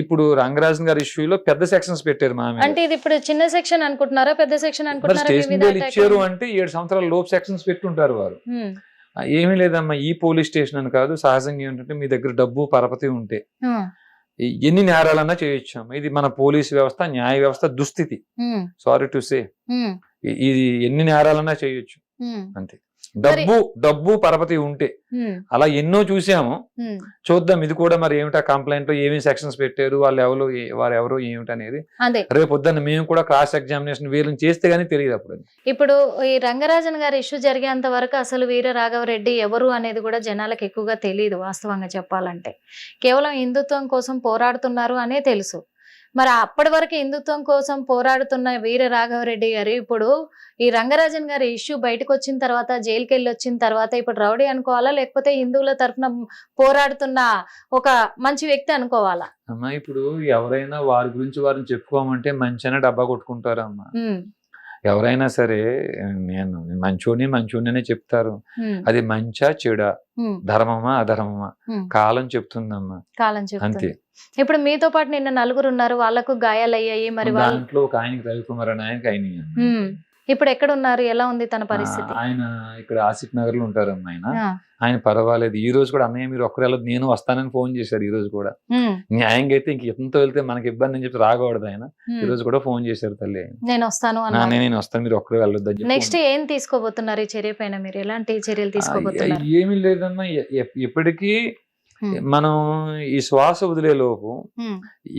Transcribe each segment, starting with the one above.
ఇప్పుడు రంగరాజన్ గారి ఇష్యూలో పెద్ద సెక్షన్స్ పెట్టారు మా మీద. అంటే ఇది ఇప్పుడు చిన్న సెక్షన్ అనుకుంటున్నారా పెద్ద సెక్షన్ అనుకుంటున్నారా? స్టేషన్ బెయిల్ ఇచ్చారు అంటే 7 సంవత్సరాల లోపు సెక్షన్స్ పెట్టుంటారు వారు. ఏమీ లేదమ్మా, ఈ పోలీస్ స్టేషన్ అని కాదు, సహజంగా ఏంటంటే మీ దగ్గర డబ్బు పరపతి ఉంటే ఎన్ని నేరాలన్నా చేయొచ్చాము. ఇది మన పోలీస్ వ్యవస్థ, న్యాయ వ్యవస్థ దుస్థితి. సారీ టు సే, ఇది ఎన్ని నేరాలన్నా చేయొచ్చు అంతే. డబ్బు పరపతి ఉంటే అలా ఎన్నో చూసాము. చూద్దాం ఇది కూడా మరి ఏమిటా కంప్లైంట్ లో ఏమేమి సెక్షన్స్ పెట్టారు, వారు ఎవరు ఏమిటనేది రేపు పొద్దున్న మేము కూడా క్రాస్ ఎగ్జామినేషన్ వీళ్ళని చేస్తే గానీ తెలియదు. అప్పుడు ఇప్పుడు ఈ రంగరాజన్ గారి ఇష్యూ జరిగేంత వరకు అసలు వీర రాఘవరెడ్డి ఎవరు అనేది కూడా జనాలకు ఎక్కువగా తెలియదు. వాస్తవంగా చెప్పాలంటే కేవలం హిందుత్వం కోసం పోరాడుతున్నారు అనే తెలుసు. మరి అప్పటి వరకు హిందుత్వం కోసం పోరాడుతున్న వీర రాఘవరెడ్డి గారు ఇప్పుడు ఈ రంగరాజన్ గారి ఇష్యూ బయటకు వచ్చిన తర్వాత, జైలుకి వెళ్ళి వచ్చిన తర్వాత ఇప్పుడు రౌడీ అనుకోవాలా, లేకపోతే హిందువుల తరఫున పోరాడుతున్న ఒక మంచి వ్యక్తి అనుకోవాలా? అమ్మా ఇప్పుడు ఎవరైనా వారి గురించి వారిని చెప్పుకోమంటే మంచిగానే డబ్బా కొట్టుకుంటారు అమ్మా. ఎవరైనా సరే నేను మంచోడినే చెప్తారు. అది మంచా చెడా, ధర్మమా అధర్మమా కాలం చెప్తుందమ్మా. అంతే. ఇప్పుడు మీతో పాటు నిన్న 4 ఉన్నారు, వాళ్ళకు గాయాలయ్యాయి. మరి దాంట్లో ఒక ఆయనకి రవికుమార్ అని ఆయనకి అయినాయి. ఇప్పుడు ఎక్కడ ఉన్నారు, ఎలా ఉంది తన పరిస్థితి? ఆయన ఇక్కడ ఆసిఫ్ నగర్ లో ఉంటారమ్మా. ఆయన పర్వాలేదు. ఈ రోజు కూడా అన్నయ్య మీరు ఒక్కరు వెళ్ళదు, నేను వస్తానని ఫోన్ చేశారు. ఈ రోజు కూడా న్యాయంగా అయితే ఇంక ఎంతో వెళ్తే మనకి ఇబ్బంది అని చెప్పి రాకూడదు. ఆయన ఈ రోజు కూడా ఫోన్ చేశారు, తల్లి నేను వస్తాను మీరు ఒక్కరు వెళ్ళొద్దు. నెక్స్ట్ ఏం తీసుకోబోతున్నారు ఈ చర్య పైన? మీరు ఎలాంటి చర్యలు తీసుకోబోతున్నారు? ఏమీ లేదమ్మా, ఎప్పటికీ మనం ఈ శ్వాస వదిలే లోపు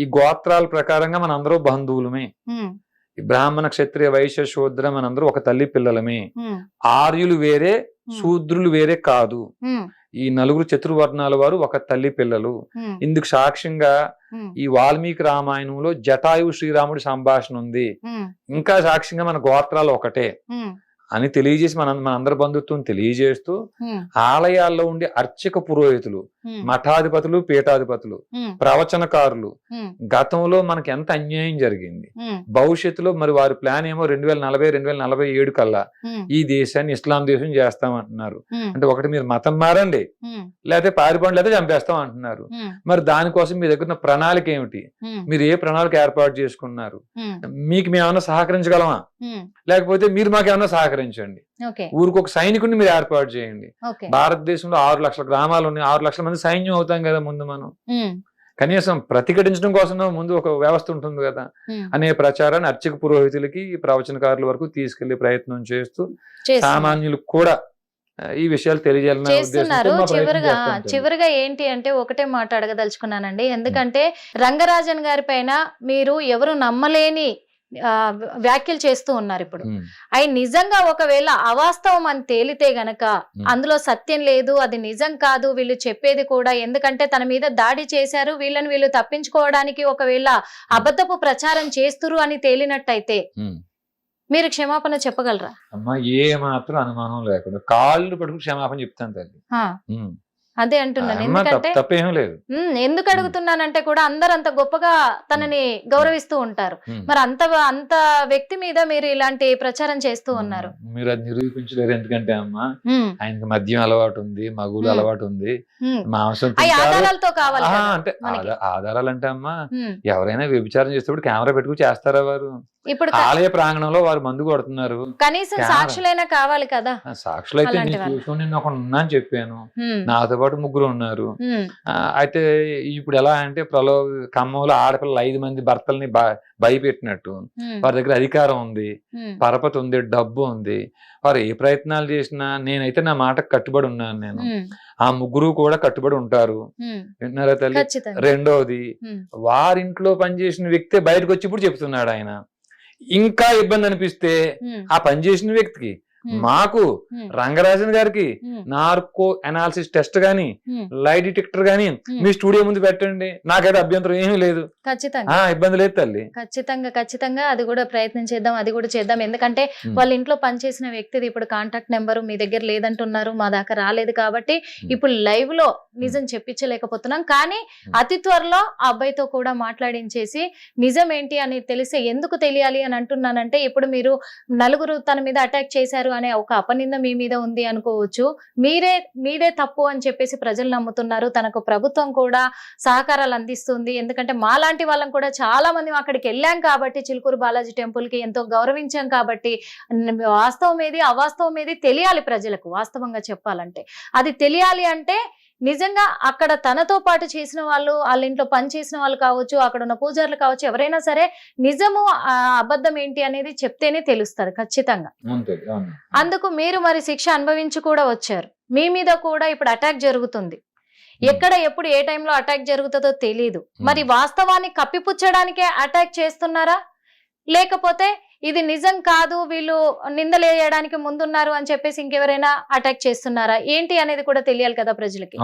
ఈ గోత్రాల ప్రకారంగా మన అందరూ బంధువులమే. బ్రాహ్మణ క్షత్రియ వైశ్య శూద్ర మనందరూ ఒక తల్లి పిల్లలమే. ఆర్యులు వేరే, శూద్రులు వేరే కాదు. ఈ 4 చతుర్వర్ణాల వారు ఒక తల్లి పిల్లలు. ఇందుకు సాక్ష్యంగా ఈ వాల్మీకి రామాయణంలో జటాయు శ్రీరాముడి సంభాషణ ఉంది. ఇంకా సాక్ష్యంగా మన గోత్రాలు ఒకటే అని తెలియజేసి మనందరి బంధుత్వం తెలియజేస్తూ ఆలయాల్లో ఉండే అర్చక పురోహితులు, మఠాధిపతులు, పీఠాధిపతులు, ప్రవచనకారులు గతంలో మనకి ఎంత అన్యాయం జరిగింది, భవిష్యత్తులో మరి వారి ప్లాన్ ఏమో 2040, 2047 కల్లా ఈ దేశాన్ని ఇస్లాం దేశం చేస్తామంటున్నారు. అంటే ఒకటి మీరు మతం మారండి, లేకపోతే పారిపోండి, లేకపోతే చంపేస్తాం అంటున్నారు. మరి దానికోసం మీ దగ్గర ఉన్న ప్రణాళిక ఏమిటి? మీరు ఏ ప్రణాళిక ఏర్పాటు చేసుకున్నారు? మీకు మేమన్నా సహకరించగలమా, లేకపోతే మీరు మాకేమన్నా సహకరించండి. ఊరికి ఒక సైనికుడిని మీరు ఏర్పాటు చేయండి. భారతదేశంలో 6 లక్షల గ్రామాలు ఉన్నాయి, 6 లక్షల మంది సైన్యం అవుతాం కదా ముందు మనం. కనీసం ప్రతిఘటించడం కోసం ముందు ఒక వ్యవస్థ ఉంటుంది కదా అనే ప్రచారాన్ని అర్చక పురోహితులకి, ప్రవచనకారుల వరకు తీసుకెళ్లే ప్రయత్నం చేస్తూ సామాన్యులకు కూడా ఈ విషయాలు తెలియజేయాలన్నారు. చివరిగా ఏంటి అంటే ఒకటే మాట అడగదలుచుకున్నానండి. ఎందుకంటే రంగరాజన్ గారి పైన మీరు ఎవరు నమ్మలేని వ్యాఖ్యలు చేస్తూ ఉన్నారు. ఇప్పుడు అవి నిజంగా ఒకవేళ అవాస్తవం అని తేలితే గనక, అందులో సత్యం లేదు, అది నిజం కాదు వీళ్ళు చెప్పేది కూడా, ఎందుకంటే తన మీద దాడి చేశారు, వీళ్ళు తప్పించుకోవడానికి ఒకవేళ అబద్ధపు ప్రచారం చేస్తురు అని తేలినట్టయితే మీరు క్షమాపణ చెప్పగలరా? అమ్మా ఏ మాత్రం అనుమానం లేకుండా కాళ్ళు పట్టుకు క్షమాపణ చెప్తాను తల్లి. అదే అంటున్నాను. ఎందుకంటే ఎందుకు అడుగుతున్నానంటే కూడా అందరు అంత గొప్పగా తనని గౌరవిస్తూ ఉంటారు. మరి అంత వ్యక్తి మీద మీరు ఇలాంటి ప్రచారం చేస్తూ ఉన్నారు. మీరు అది నిరూపించలేరు. ఎందుకంటే అమ్మా ఆయనకి మద్యం అలవాటు ఉంది, మగులు అలవాటు ఉంది, మాంసం ఆధారాలతో కావాలి. అంటే ఆధారాలు అంటే అమ్మా ఎవరైనా వ్యభిచారం చేసేటప్పుడు కెమెరా పెట్టుకు చేస్తారా? వారు ఇప్పుడు ఆలయ ప్రాంగణంలో వారు మందు కొడుతున్నారు, కనీసం సాక్షులైనా కావాలి కదా. సాక్షులు అయితే నేను ఒక ఉన్నాను చెప్పాను, నాతో పాటు 3 ఉన్నారు. అయితే ఇప్పుడు ఎలా అంటే ఖమ్మంలో ఆడపిల్లలు 5 మంది భర్తల్ని భయపెట్టినట్టు వారి దగ్గర అధికారం ఉంది, పరపతి ఉంది, డబ్బు ఉంది. వారు ఏ ప్రయత్నాలు చేసినా నేనైతే నా మాటకు కట్టుబడి ఉన్నాను. నేను ఆ 3 కూడా కట్టుబడి ఉంటారు. విన్నారా తల్లి? రెండోది, వారింట్లో పనిచేసిన వ్యక్తే బయటకు వచ్చి ఇప్పుడు చెప్తున్నాడు. ఆయన ఇంకా ఇబ్బంది అనిపిస్తే ఆ పనిచేసిన వ్యక్తికి, మాకు రంగరాజన్ గారికి నార్కో అనాలిసిస్ టెస్ట్ గాని, లై డిటెక్టర్ గాని మీ స్టూడియో ముందు పెట్టండి, నాకైతే అభ్యంతరం ఏమీ లేదు. ఖచ్చితంగా ఇబ్బంది లేదు తల్లి. ఖచ్చితంగా అది కూడా ప్రయత్నం చేద్దాం, అది కూడా చేద్దాం. ఎందుకంటే వాళ్ళ ఇంట్లో పనిచేసిన వ్యక్తిది ఇప్పుడు కాంటాక్ట్ నెంబర్ మీ దగ్గర లేదంటున్నారు, మా దాకా రాలేదు. కాబట్టి ఇప్పుడు లైవ్ లో నిజం చెప్పించలేకపోతున్నాం. కానీ అతి త్వరలో ఆ అబ్బాయితో కూడా మాట్లాడించేసి నిజం ఏంటి అని తెలిసి, ఎందుకు తెలియాలి అని అంటున్నానంటే ఇప్పుడు మీరు 4 తన మీద అటాక్ చేశారు అనే ఒక అపనింద మీ మీద ఉంది అనుకోవచ్చు. మీదే తప్పు అని చెప్పేసి ప్రజలు నమ్ముతున్నారు. తనకు ప్రభుత్వం కూడా సహకారాలు అందిస్తుంది. ఎందుకంటే మాలాంటి వాళ్ళం కూడా చాలా మంది అక్కడికి వెళ్ళాం కాబట్టి, చిలుకూరు బాలాజీ టెంపుల్ కి ఎంతో గౌరవించాం కాబట్టి, వాస్తవం ఏది అవాస్తవం ఏది తెలియాలి ప్రజలకు. వాస్తవంగా చెప్పాలంటే అది తెలియాలి అంటే నిజంగా అక్కడ తనతో పాటు చేసిన వాళ్ళు, వాళ్ళ ఇంట్లో పని చేసిన వాళ్ళు కావచ్చు, అక్కడ ఉన్న పూజారులు కావచ్చు, ఎవరైనా సరే నిజము అబద్ధం ఏంటి అనేది చెప్తేనే తెలుస్తుంది ఖచ్చితంగా. అందుకు మీరు మరి శిక్ష అనుభవించి కూడా వచ్చారు. మీ మీద కూడా ఇప్పుడు అటాక్ జరుగుతుంది. ఎక్కడ ఎప్పుడు ఏ టైంలో అటాక్ జరుగుతుందో తెలియదు. మరి వాస్తవాన్ని కప్పిపుచ్చడానికే అటాక్ చేస్తున్నారా, లేకపోతే ఇది నిజం కాదు వీళ్ళు నిందలేయడానికి ముందున్నారు అని చెప్పేసి ఇంకెవరైనా అటాక్ చేస్తున్నారా ఏంటి అనేది కూడా తెలియాలి కదా ప్రజలకి.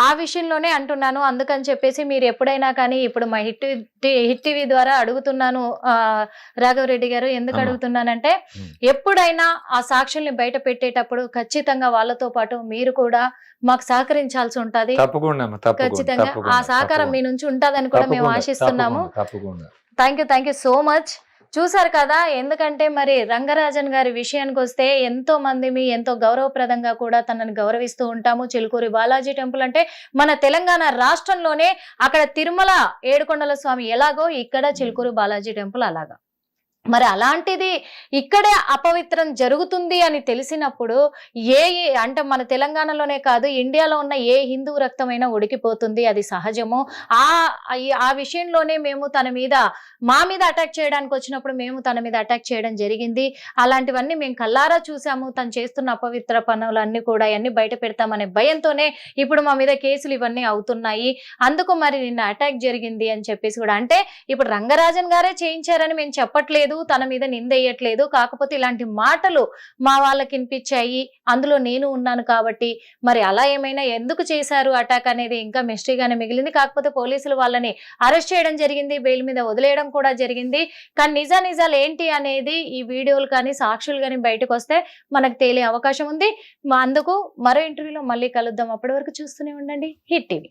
ఆ విషయంలోనే అంటున్నాను. అందుకని చెప్పేసి మీరు ఎప్పుడైనా కానీ, ఇప్పుడు మా హిట్ టీవీ ద్వారా అడుగుతున్నాను రాఘవరెడ్డి గారు, ఎందుకు అడుగుతున్నానంటే ఎప్పుడైనా ఆ సాక్షుల్ని బయట పెట్టేటప్పుడు ఖచ్చితంగా వాళ్ళతో పాటు మీరు కూడా మాకు సహకరించాల్సి ఉంటది. ఖచ్చితంగా ఆ సహకారం మీ నుంచి ఉంటదని కూడా మేము ఆశిస్తున్నాము. Thank you so much. చూసారు కదా, ఎందుకంటే మరి రంగరాజన్ గారి విషయానికి వస్తే ఎంతో మంది ఎంతో గౌరవప్రదంగా కూడా తనని గౌరవిస్తూ ఉంటాము. చిలుకూరి బాలాజీ టెంపుల్ అంటే మన తెలంగాణ రాష్ట్రంలోనే అక్కడ తిరుమల ఏడుకొండల స్వామి ఎలాగో ఇక్కడ చిలుకూరి బాలాజీ టెంపుల్ అలాగా. మరి అలాంటిది ఇక్కడే అపవిత్రం జరుగుతుంది అని తెలిసినప్పుడు అంటే మన తెలంగాణలోనే కాదు, ఇండియాలో ఉన్న ఏ హిందూ రక్తమైనా ఉడికిపోతుంది. అది సహజము. ఆ విషయంలోనే మేము మా మీద అటాక్ చేయడానికి వచ్చినప్పుడు మేము తన మీద అటాక్ చేయడం జరిగింది. అలాంటివన్నీ మేము కల్లారా చూసాము. తను చేస్తున్న అపవిత్ర పనులన్నీ కూడా అన్ని బయట పెడతామనే భయంతోనే ఇప్పుడు మా మీద కేసులు ఇవన్నీ అవుతున్నాయి. అందుకు మరి నిన్న అటాక్ జరిగింది అని చెప్పేసి కూడా, అంటే ఇప్పుడు రంగరాజన్ గారే చేయించారని మేము చెప్పట్లేదు, తన మీద నిందేయట్లేదు. కాకపోతే ఇలాంటి మాటలు మా వాళ్ళకి వినిపించాయి, అందులో నేను ఉన్నాను కాబట్టి మరి అలా ఏమైనా ఎందుకు చేశారు అటాక్ అనేది ఇంకా మిస్టరీగానే మిగిలింది. కాకపోతే పోలీసులు వాళ్ళని అరెస్ట్ చేయడం జరిగింది, బెయిల్ మీద వదిలేయడం కూడా జరిగింది. కానీ నిజాలు ఏంటి అనేది ఈ వీడియోలు కానీ సాక్షులు కానీ బయటకు వస్తే మనకు తేలే అవకాశం ఉంది. అందుకు మరో ఇంటర్వ్యూలో మళ్ళీ కలుద్దాం. అప్పటి వరకు చూస్తూనే ఉండండి hit TV.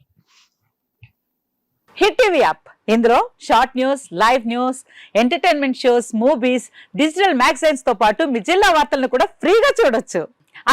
Hit TV app, ఇందులో short news, live news, entertainment shows, movies, digital magazines తో పాటు మీ జిల్లా వార్తలను కూడా ఫ్రీగా చూడొచ్చు.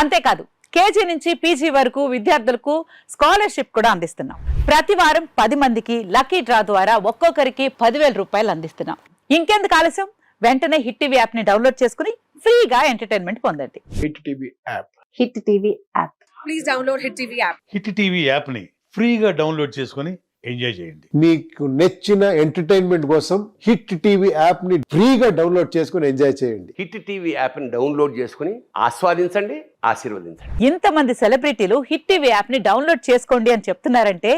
అంతేకాదు కేజీ నుంచి పీజీ వరకు విద్యార్థులకు స్కాలర్షిప్ కూడా అందిస్తున్నాం. ప్రతి వారం 10 మందికి లక్కీ డ్రా ద్వారా ఒక్కొక్కరికి 10,000 రూపాయలు అందిస్తున్నాం. ఇంకెందుకు ఆలస్యం, వెంటనే హిట్ టీవీ యాప్ ని డౌన్లోడ్ చేసుకుని ఫ్రీగా ఎంటర్టైన్మెంట్ పొందండి. Hit TV app. Hit TV app. Please download hit TV app. Hit TV app ని ఫ్రీగా డౌన్లోడ్ చేసుకుని ఎంజాయ్ చేయండి. మీకు నచ్చిన ఎంటర్టైన్మెంట్ కోసం హిట్ టీవీ యాప్ ని ఫ్రీగా డౌన్లోడ్ చేసుకుని ఎంజాయ్ చేయండి. హిట్ టీవీ యాప్ ని డౌన్లోడ్ చేసుకుని ఆస్వాదించండి, ఆశీర్వదించండి. ఇంతమంది సెలబ్రిటీలు హిట్ టీవీ యాప్ ని డౌన్లోడ్ చేసుకోండి అని చెప్తున్నారంటే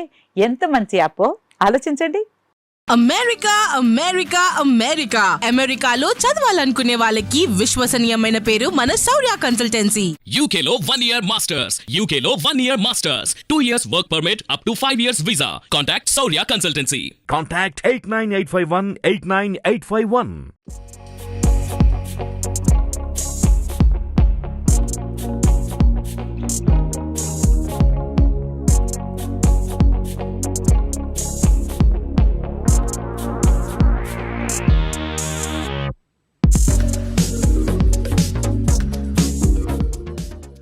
ఎంత మంచి యాప్ ఆలోచించండి. అమెరికా అమెరికా అమెరికా అమెరికాలో చదవాలనుకునే వాళ్ళకి విశ్వసనీయమైన పేరు మన శౌర్య కన్సల్టెన్సీ. UK లో 1 year masters, UK లో 1 year masters, 2 years work permit up to 5 years visa. Contact Saurya Consultancy. Contact 89851 89851.